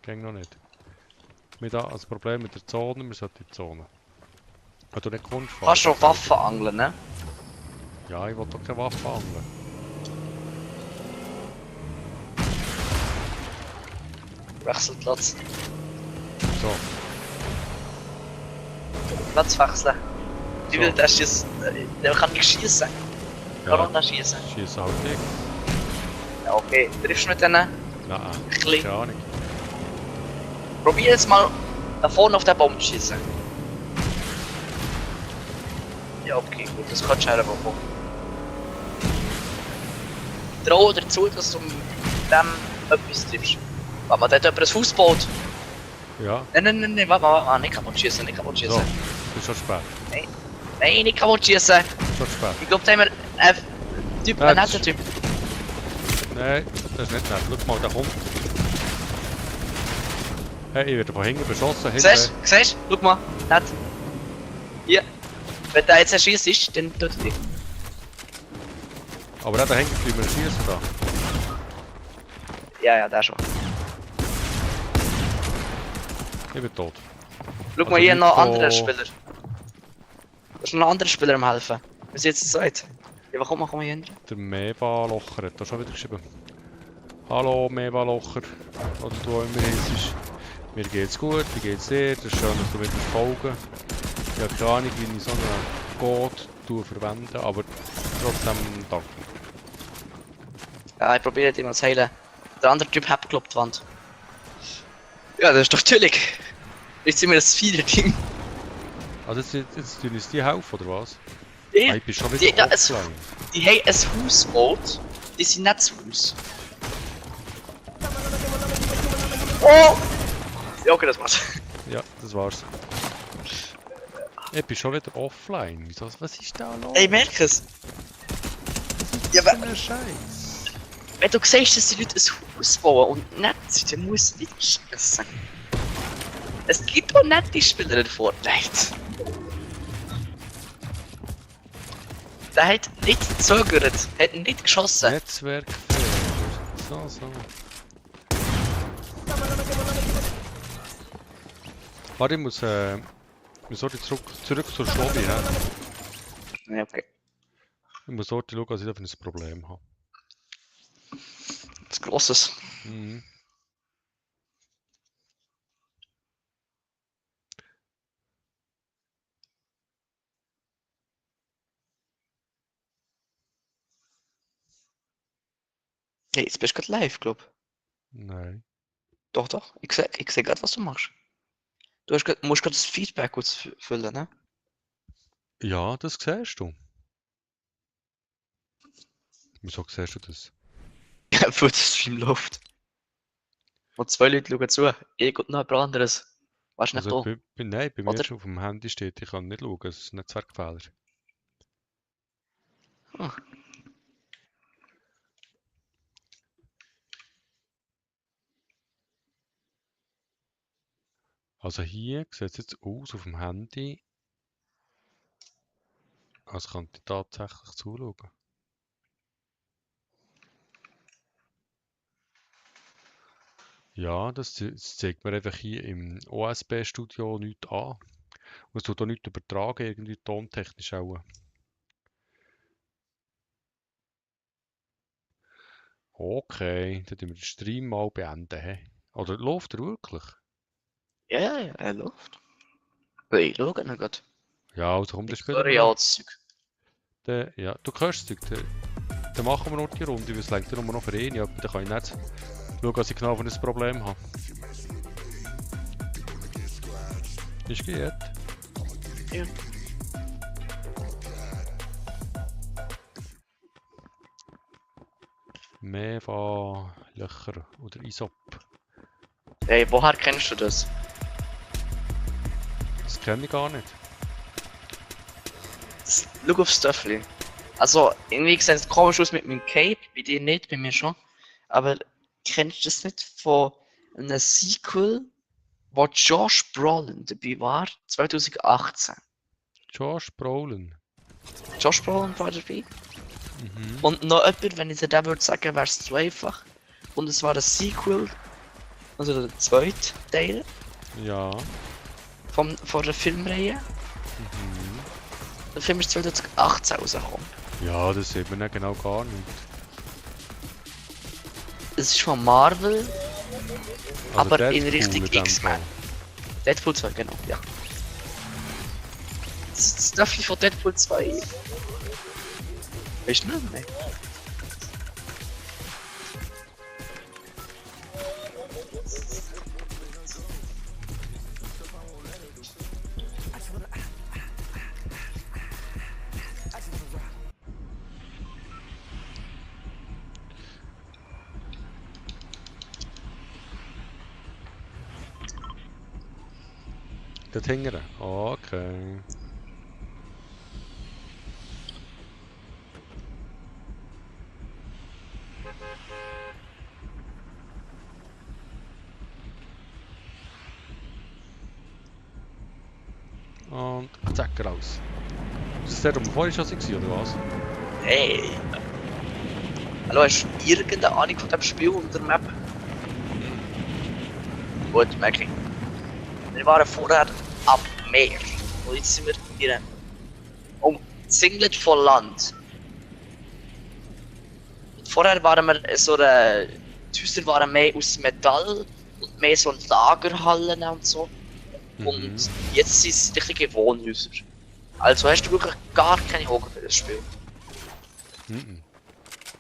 Ging noch nicht. Wir haben das Problem mit der Zone, wir sollten in die Zone. Wenn du nicht kommst, fahren. Kannst du auch Waffen angeln, ne? Ja, ich will doch keine Waffe angeln. Wechselplatz. So, Platz wechseln. Wie So. will der schießen? Der kann nicht schießen. Kann auch ja, nicht schießen. schießen halt nicht. Ja, okay. Triffst du mit denen? Nein, Bisschen. keine Ahnung. Probier jetzt mal da vorne auf den Baum zu schießen. Ja, okay, gut, das kannst du selber machen. Trau dazu, dass du mit dem etwas triffst. Warte mal, der hat jemand ein Haus gebaut. Ja, Nein, warte, nicht kaputt schießen, nicht kaputt so, schießen. ist schon spät. Nein, nicht kaputt schießen. Schon spät. Ich glaube, da haben wir einen Typ, Nein, einen das netten Typ. Nein, das ist nicht nett. Schau mal, der kommt. Hey, ich werde von hinten beschossen. Siehst du? Schau mal, nett. Hier. Wenn der jetzt erschießt ist, dann tut er dich. Aber der da hinten bleiben wir schießen da. Ja, der schon. Ich bin tot. Schau Also mal, hier nicht noch von- andere Spieler. Da ist noch ein anderer Spieler am helfen. Was jetzt sagt. Ja, komm mal hier hin. Der Meba-Locher hat da schon wieder geschrieben. Hallo Meba-Locher. Oder du auch immer heisst. Mir geht's gut, wie geht's dir? Das ist schön, dass du wieder folgen. Ich habe keine Ahnung, wie ich so einen Code verwende, aber trotzdem danke. Ja, ich probiere ihn mal zu heilen. Der andere Typ hat gekloppt die Wand. Ja, das ist doch chillig. Jetzt sind wir das Feeder-Team. Also jetzt tun uns die helfen, oder was? Die, Ah, ich bin schon die, wieder das- offline. die haben ein Haus gebaut. Die sind nicht das Haus. Oh! Ja, okay, das war's. Ja, das war's. Ich bin schon wieder offline. Wieso? Was ist da los? Ich merke es. Ja, Was aber für ein Scheiß. wenn du siehst, dass die Leute ein Haus bauen und nett sind, dann musst du nicht schießen. Es gibt auch nette Spieler in Fortnite. Der hat nicht gezögert, hat nicht geschossen. Netzwerkfehler. So. Warte, ich muss zurück zur Lobby. Ja, okay. Ich muss dort schauen, was ich da für ein Problem habe. Das Grosses. Mhm. Hey, jetzt bist du gerade live, glaub. Nein. Doch. Ich seh gerade, was du machst. Musst gerade das Feedback gut füllen, ne? Ja, das siehst du. Wieso siehst du das? Ja, weil der Stream läuft. Und 2 Leute schauen zu. Ich und noch jemand anderes. Warst du nicht Also, da? nein, bei mir Oder? schon auf dem Handy steht, ich kann nicht schauen, es ist ein Netzwerkfehler. Ah. Also hier sieht es jetzt aus auf dem Handy, als könnte ich tatsächlich zuschauen. Ja, das zeigt mir einfach hier im OSB-Studio nichts an. Und es tut auch nichts übertragen, irgendwie tontechnisch auch. Okay, dann tun wir den Stream mal beenden. He? Oder läuft er wirklich? Ja, er läuft. Ich schau noch gerade. Ja, also komm, dann Ich spielen höre wir ja noch. das Zeug. Ja, du hörst es. Dann machen wir noch die Runde, weil es längt ja nur noch für ihn. Ja, dann kann ich nicht schauen, dass ich genau ein Problem habe. Ist gut. Ja. Meva Löcher oder Isop. Hey, woher kennst du das? Das kenne ich gar nicht. Schau aufs Töffel. Also, irgendwie sieht es komisch aus mit meinem Cape. Bei dir nicht, bei mir schon. Aber kennst du das nicht von einem Sequel, wo Josh Brolin dabei war? 2018. Josh Brolin. Josh Brolin war dabei. Mhm. Und noch jemand, wenn ich dir den würde sagen, wäre es zu einfach. Und es war ein Sequel Also der zweite Teil Ja. von der Filmreihe. Mhm. Der Film ist 2018 rausgekommen. Ja, das sieht man ja genau gar nicht. Es ist von Marvel, Also aber Deadpool in Richtung in dem X-Men. Fall. Deadpool 2, genau, ja. Das darf ich von Deadpool 2. Weißt du nicht? Nein. Dort hingern? Okay. Und zack, raus. Ist das der, der vorhin schon war, oder was? Hey! Hallo, hast du irgendeine Ahnung von dem Spiel und der Map? Gut, merke. Wir waren vorher am Meer. Und jetzt sind wir hier umzingelt von Land. Und vorher waren wir so eine. Die Häuser waren mehr aus Metall und mehr so Lagerhallen und so. Und jetzt sind es richtige Wohnhäuser. Also hast du wirklich gar keine Augen für das Spiel. Mhm.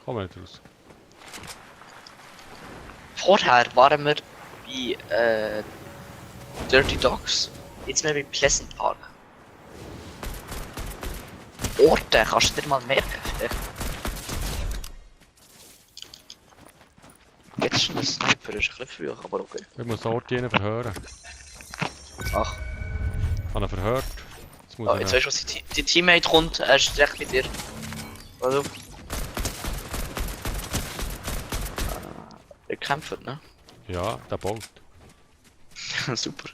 Komm nicht raus. Vorher waren wir bei Dirty Dogs, jetzt mehr bei Pleasant Park. Orte kannst du dir mal merken. Jetzt schon ein Sniper, ist ein bisschen früh, aber okay. Ich muss den Ort jenen verhören. Ach, Ich habe ihn verhört. Jetzt muss oh, ich jetzt weißt du, was die Teammate kommt, er ist direkt mit dir. Also. Ihr kämpft, ne? Ja, der baut. Super.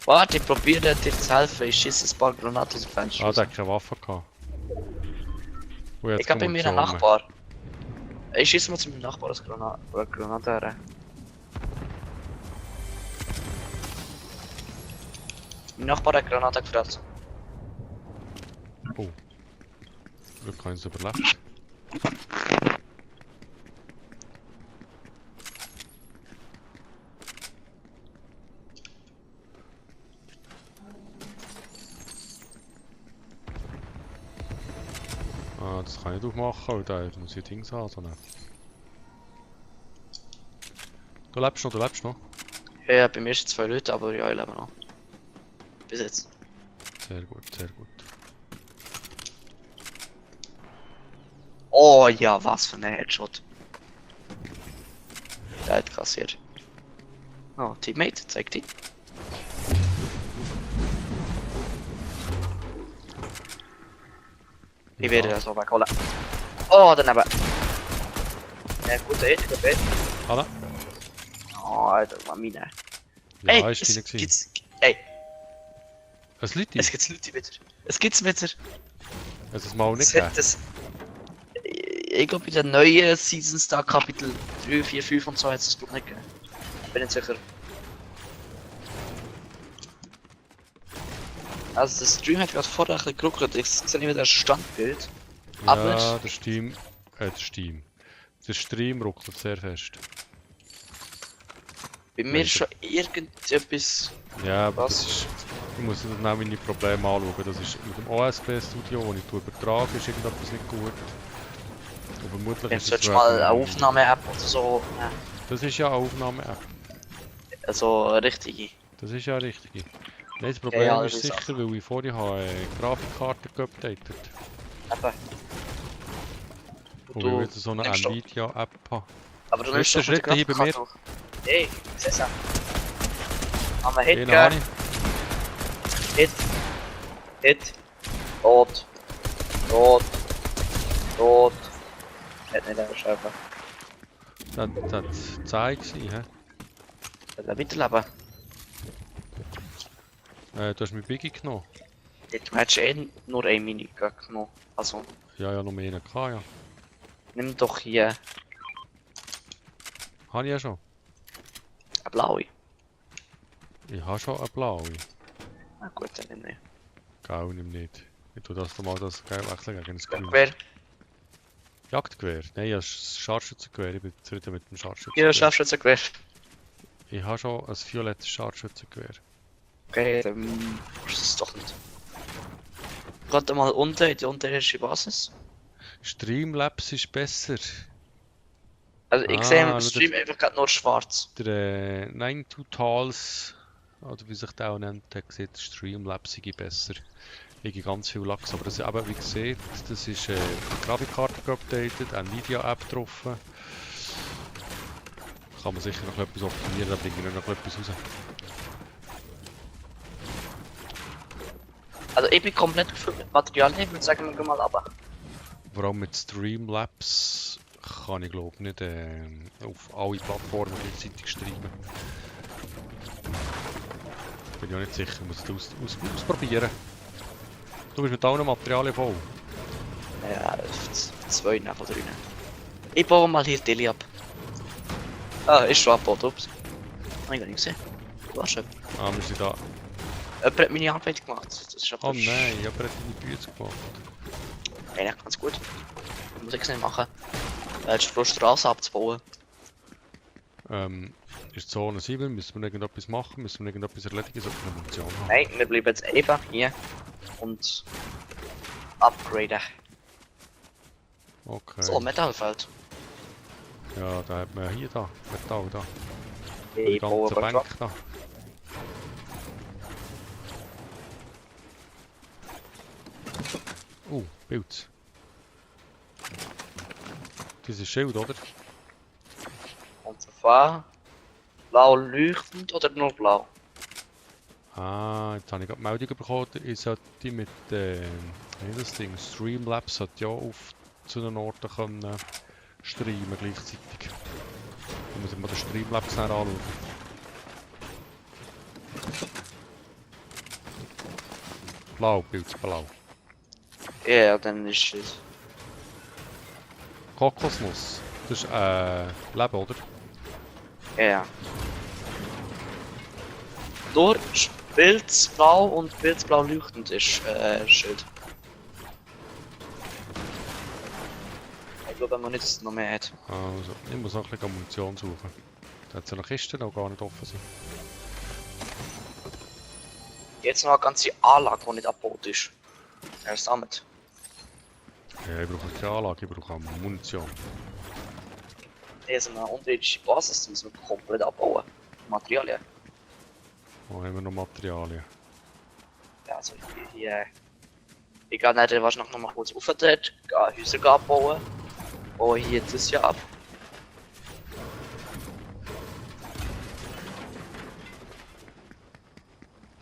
Warte, ich probiere dir zu helfen, ich schieße ein paar Granaten aus dem Fenster. Ah, der hat keine Waffe gehabt. Und Ich hab bei mir einen Nachbar. Ich schieße mal zu meinem Nachbar das Granate her. Mein Nachbar hat Granate gefressen. Oh. Glück haben sie überlebt. Ah, das kann ich nicht aufmachen, weil da muss ich Dings haben. So eine. Du lebst noch, du lebst noch. Ja, bei mir sind 2 Leute, aber ja, ich lebe noch. Bis jetzt. Sehr gut, sehr gut. Oh ja, was für ein Headshot. Der hat kassiert. Oh, Teammate, zeig die. Ich werde das auch wegholen. Oh, daneben. Ja, guter Hit, guter Hit. Alle? Oh, Alter, war meine. Ja, Ey, ist deine gewesen. gibt's. Ey, Es liegt es gibt's Leute wieder. Es gibt's wieder. Es ist mal nicht Es gegeben. hat das. Ich glaube, bei den neuen Seasons da Kapitel 3, 4, 5 und so hat es doch nicht gegeben. Bin nicht sicher. Also, der Stream hat gerade vorher ein bisschen geruckelt. Ich sehe nicht mehr das Standbild. Aber. Ja, der Steam. Der Stream ruckelt sehr fest. Bei mir ist schon irgendetwas. Ja, aber Was? das ist. Ich muss dann auch meine Probleme anschauen. Das ist mit dem OSP-Studio, das ich übertrage, ist irgendetwas nicht gut. Und vermutlich Jetzt ist es solltest du mal eine Aufnahme-App oder so. Das ist ja eine Aufnahme-App. Also, richtige. Das ist ja richtig. Nein, das Problem ja, ist das ist sicher, weil ich vorher habe Grafikkarte geupdatet. Eben. Und weil ich jetzt so eine nimmst doch- Nvidia-App habe. Aber du Letzter nimmst doch Schritt hier bei mir. Hey, was ist das? Haben wir Hit Den habe gehört? ich. Hit. Hit. Tot. Tot. Tot. Hat nicht einfach. Das war 10 gewesen, hä? Hat er weiterleben? Du hast mir Biggie genommen. Du hättest eh nur eine Minigun genommen. Also, Ja, ja, noch mehr gehabt, ja. nimm doch hier. Habe ich ja schon. Eine blaue. Ich habe schon eine blaue. Na gut, dann nehme ich. Gell, nimm nicht. Ich tue das mal das Gel wechseln gegen das Grün. Wer? Jagdgewehr? Nein, ich habe Scharfschützengewehr. Ich bin zufrieden mit dem Ja, Scharfschützengewehr. Scharfschützengewehr. Ich habe schon ein violettes Scharfschützengewehr. Okay, dann ist es doch nicht. Gerade mal unten in die unterirdische Basis. Streamlabs ist besser. Also ich sehe Ah, im Stream einfach gerade nur schwarz. Der 9-to-Tals, oder wie sich der auch nennt, der sieht Streamlabs sei besser. Ich habe ganz viel Lachs, aber das, eben, wie gesagt, das ist die Grafikkarte geupdatet, Nvidia-App drauf. Kann man sicher noch etwas optimieren, da bringe ich noch etwas raus. Also ich bin komplett gefüllt mit Materialien, ich würde sagen, wir gehen mal runter. Vor allem mit Streamlabs kann ich glaube nicht auf alle Plattformen gleichzeitig streamen. Bin ich auch nicht sicher, ich muss es ausprobieren. Du bist mit allen Materialien voll. Ja, 2 von 3. Ich baue mal hier Dilly ab. Ah, ist schon abgebaut, ups. Hab ich gar nicht gesehen. Du hast schon. Ah, wir sind da. Jemand hat meine Arbeit gemacht. Das ist aber Oh nein, ich habe deine Bücher gemacht. eigentlich ganz gut. Muss ich nicht machen. Jetzt die Straße abzubauen. Ist Zone 7, müssen wir irgendetwas machen, müssen wir irgendetwas erledigen, sollten wir Munition haben? Nein, wir bleiben jetzt einfach hier und upgraden. Okay. So, Metallfeld. Ja, da hat man hier da, Metall da. Die Ich baue ganze aber Bank schon. da. Pilz. Das ist Schild, oder? Und zwar blau leuchtend oder nur blau? Ah, jetzt habe ich gerade die Meldung bekommen, ich sollte mit das Ding, Streamlabs sollte ja auf zu den Orten können streamen gleichzeitig. Da muss ich mal den Streamlabs dann anschauen. Blau, Pilz, blau. Ja, dann ist es. Kokosnuss, das ist Leben, oder? Ja. Nur Pilzblau und Pilzblau leuchtend ist Schild. Ich glaube, man nicht, dass es noch mehr hat. Also, ich muss noch ein bisschen Munition suchen. Da hat es eine Kiste noch gar nicht offen sind. Jetzt noch eine ganze Anlage, die nicht abgebaut ist. Erst damit. Ja, ich brauche keine Anlage, ich brauche auch Munition. Hier ist eine unterirdische Basis, die müssen wir komplett abbauen. Materialien. Wo haben wir noch Materialien? Ja, also hier. Ich gehe nicht wahrscheinlich noch mal kurz rauf dort, gehe Häuser abbauen. Baue hier das hier ab.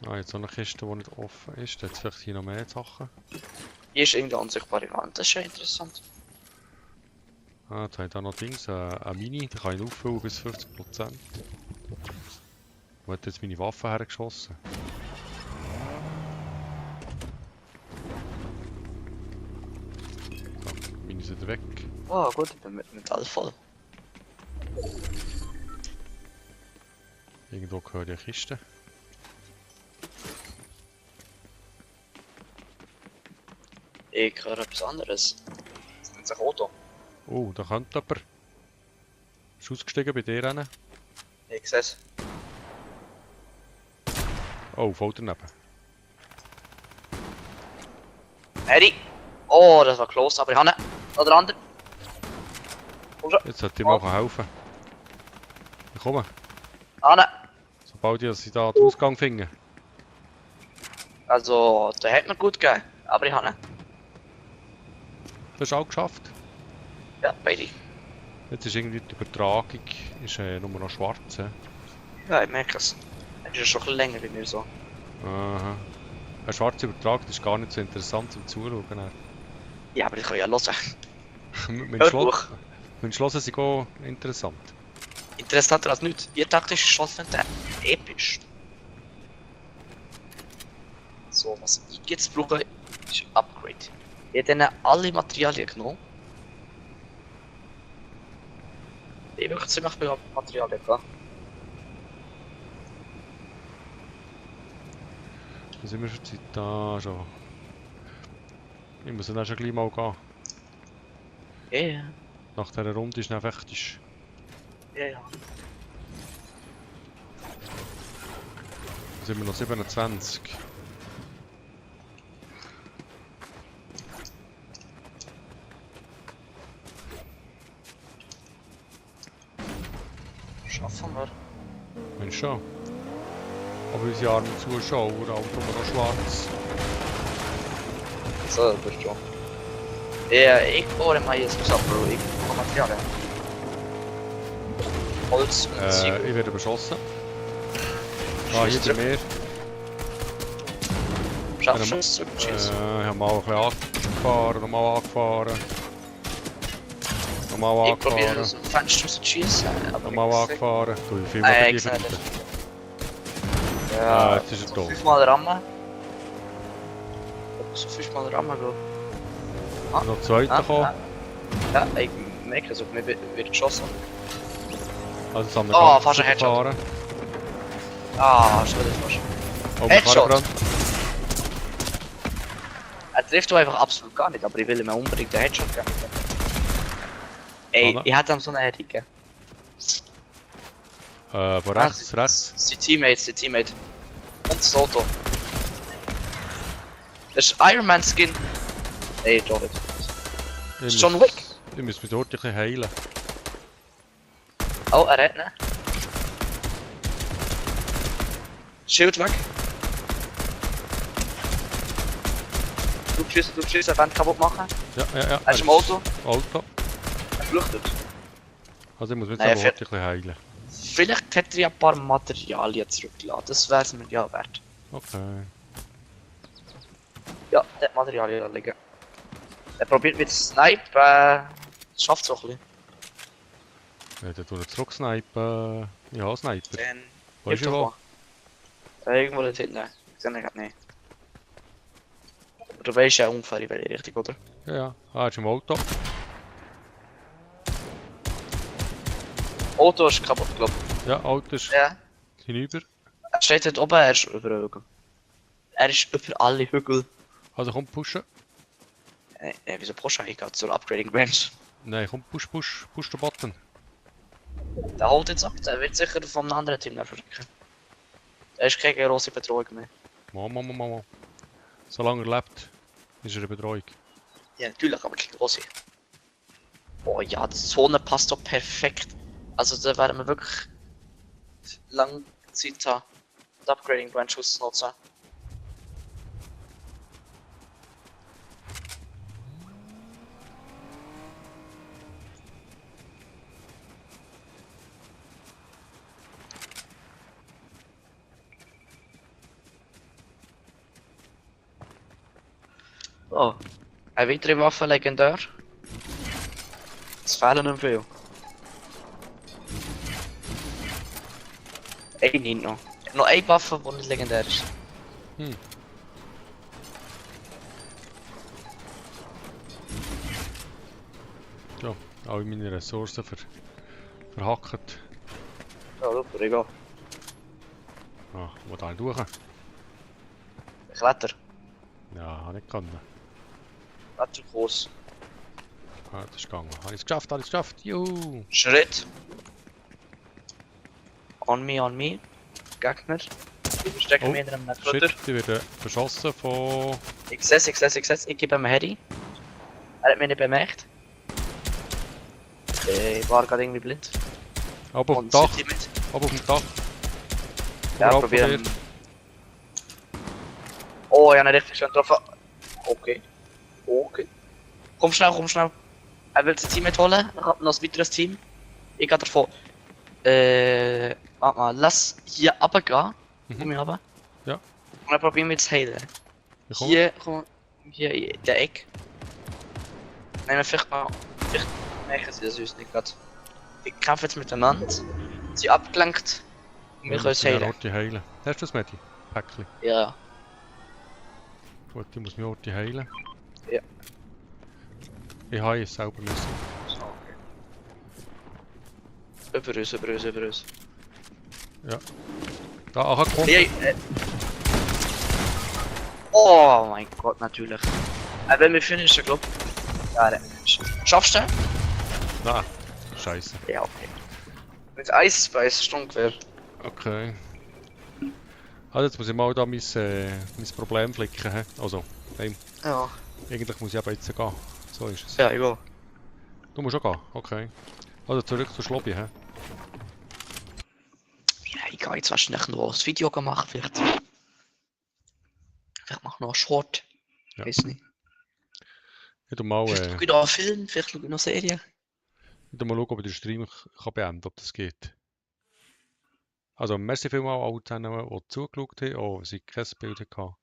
Ah, jetzt noch eine Kiste, die nicht offen ist. Da hat vielleicht hier noch mehr Sachen. Hier ist irgendeine unsichtbare Wand, das ist ja interessant. Ah, jetzt habe ich da noch Dings, eine Mini, die kann ich auffüllen bis 50%. Wo hat jetzt meine Waffe hergeschossen? So, Mini sind weg. Oh gut, ich bin mit Metall voll. Irgendwo gehört die Kiste. Ich höre etwas anderes. Das nennt sich Auto. Oh, da kommt jemand. Ist ausgestiegen bei dir rein. Ich sehe es. Oh, voll daneben. Harry! Oh, das war close, aber ich habe ihn. Da der andere. Komm schon. Jetzt sollte ich mal helfen. Ich komme. Ane. Sobald ich da den Ausgang finde. Also, der hat mir gut gegeben, aber ich habe ihn. Das ist auch geschafft. Ja, beide. Jetzt ist irgendwie die Übertragung ist, nur noch schwarz. Ja, ich merke es. Das ist ja schon ein bisschen länger bei mir so. Aha. Eine schwarze Übertragung ist gar nicht so interessant zum Zuschauen. Ja, aber ich kann ja hören. Mein Schloss ist auch interessant. Interessanter als nichts. Ihr taktische Schloss findet episch. So, was ich jetzt brauche, ist Upgrade. Ich habe dann alle Materialien genommen. Ich habe wirklich ziemlich viele Materialien gehabt. Was sind wir für Zeit? Da schon. Ich muss dann schon gleich mal gehen. Ja, ja. Nach dieser Runde ist dann fertig. Ja, ja. Dann sind wir noch 27. Schaffen wir. Mensch schon. Aber unsere armen Zuschauer, Auto noch schwarz. So, das ist schon. Ja, ich bohre mal jetzt was ab, Bro. Ich komme Materialien. Holz und Ziegel. Ich werde beschossen. Ah, hier bei mir. Schaffst du es zurückzuschießen? Ich habe mal ein bisschen angefahren, nochmal angefahren. Nochmal Ich probiere angefahren. aus dem Fenster zu schießen, aber Nochmal ich angefahren. Du, wie viel Nein, die ich sehe verdienen? nicht. Ja, jetzt ist er so tot. 5-mal rammen. So 5-mal rammen, Bro. Noch ein zweiter gekommen. Ja, ich merke es, mir wird geschossen. Also das haben wir Oh, ganz fast ein gut Headshot. gefahren. Ah, schon wieder fast. Oh, Headshot. Karrenbrand. Er trifft doch einfach absolut gar nicht, aber ich will ihm unbedingt den Headshot geben. Ey, Oder? ich hätte ihm so eine Heading gegeben. Von rechts, rechts. Sein Teammate. Und das Auto. Das ist Iron Man Skin. Ey, John Wick. Das ist John Wick. Ich muss mich dort ein bisschen heilen. Oh, er hat ihn. Schild weg. Du schießt, Wand kaputt machen. Ja. Er ist im Auto. Auto. Er flüchtet. Also ich muss mich Nein, jetzt aber dort ein bisschen heilen. Vielleicht hätte er ja ein paar Materialien zurückgeladen. Das wäre es mir ja wert. Okay. Ja, der hat Materialien liegen. Er probiert mit Snipe. Das schafft es auch ein bisschen. Ja, dann tue ich zurücksnipen. Ich habe einen Sniper. Dann Wo ist hilf er doch wo? mal. Irgendwo dort hinten. Ich sehe ihn gerade nicht. Aber du weißt ja ungefähr in welche Richtung, oder? Ja. Ah, er ist im Auto. Auto ist kaputt, glaube Ja, Auto ist ich. Ja. hinüber. Er steht dort oben, er ist über den Hügel. Er ist über alle Hügel. Also komm, pushen. Wieso pushen? Ich gehe zur Upgrading Bench. Nein, komm, push den Button. Der holt jetzt ab, der wird sicher vom anderen Team verrücken. Er ist keine grosse Bedrohung mehr. Mama. Solange er lebt, ist er eine Betreuung. Ja, natürlich, aber keine grosse. Oh ja, die Zone passt doch perfekt. Also da werden wir wirklich lange Zeit haben, die Upgrading Branch auszunutzen. Oh, eine weitere Waffe legendär. Es fehlen nicht viel. Eine nicht noch. Noch eine Waffe, die nicht legendär ist. Ja, alle meine Ressourcen verhackt. Ja, super, egal. Ah, wo da durch? Kletter. Ja, habe ich können. Kletterkurs. Ah, das ist gegangen. Habe ich es geschafft, Juhu! Schritt. On me. Gegner. Ich verstecke mich hinter einem Kutter. Shit, die werden beschossen von... Ich sehe es. Ich gebe ihm ein Heady. Er hat mich nicht bemerkt. Ich war gerade irgendwie blind. Aber auf dem Und Dach, sein Teammate. aber auf dem Dach. Ja, Überall probieren. probiert. Oh, ja, nicht richtig schön getroffen. Okay. Komm schnell. Er will sein Teammate holen. Ich hab noch ein weiteres Team. Ich gehe davon. Warte mal, lass hier runtergehen. Komm hier runter. Ja. Und dann probieren wir jetzt heilen. Ja, komm. Hier, komm, hier in der Ecke. Nehmen wir vielleicht mal. Vielleicht merken sie das uns nicht gerade. Wir kämpfen jetzt miteinander. Sie sind abgelenkt. Und wir können es heilen. Orte heilen. Hast du das, Medi? Päckchen. Ja. Gut, ich muss mich Orte heilen. Ja. Ich habe es selber müssen. Über uns. Ja. Da, aha, komm. Nee, Oh mein Gott, natürlich. Wenn wir finishen, glaub ich. Ja, dann finishen. Schaffst du den? Nein. Scheiße. Ja, okay. Mit Ice Spice stimmt wer. Okay. Also jetzt muss ich mal da mein Problem flicken. He? Also, nein, Ja. eigentlich muss ich aber jetzt gehen. So ist es. Ja, egal. Du musst auch gehen, okay. Also zurück zur Lobby, hä? Ja, ich gehe jetzt wahrscheinlich noch ein Video gemacht, vielleicht. Vielleicht mache ich noch einen Short. Ja. Weiß nicht. Ich tu mal, Vielleicht schaue ich noch einen Film, vielleicht schaue ich noch eine Serie. ich tu mal schauen, ob ich den Stream kann beenden, ob das geht. Also merci vielmals all denen, die zugeschaut haben, auch wenn sie kein Bild hatten.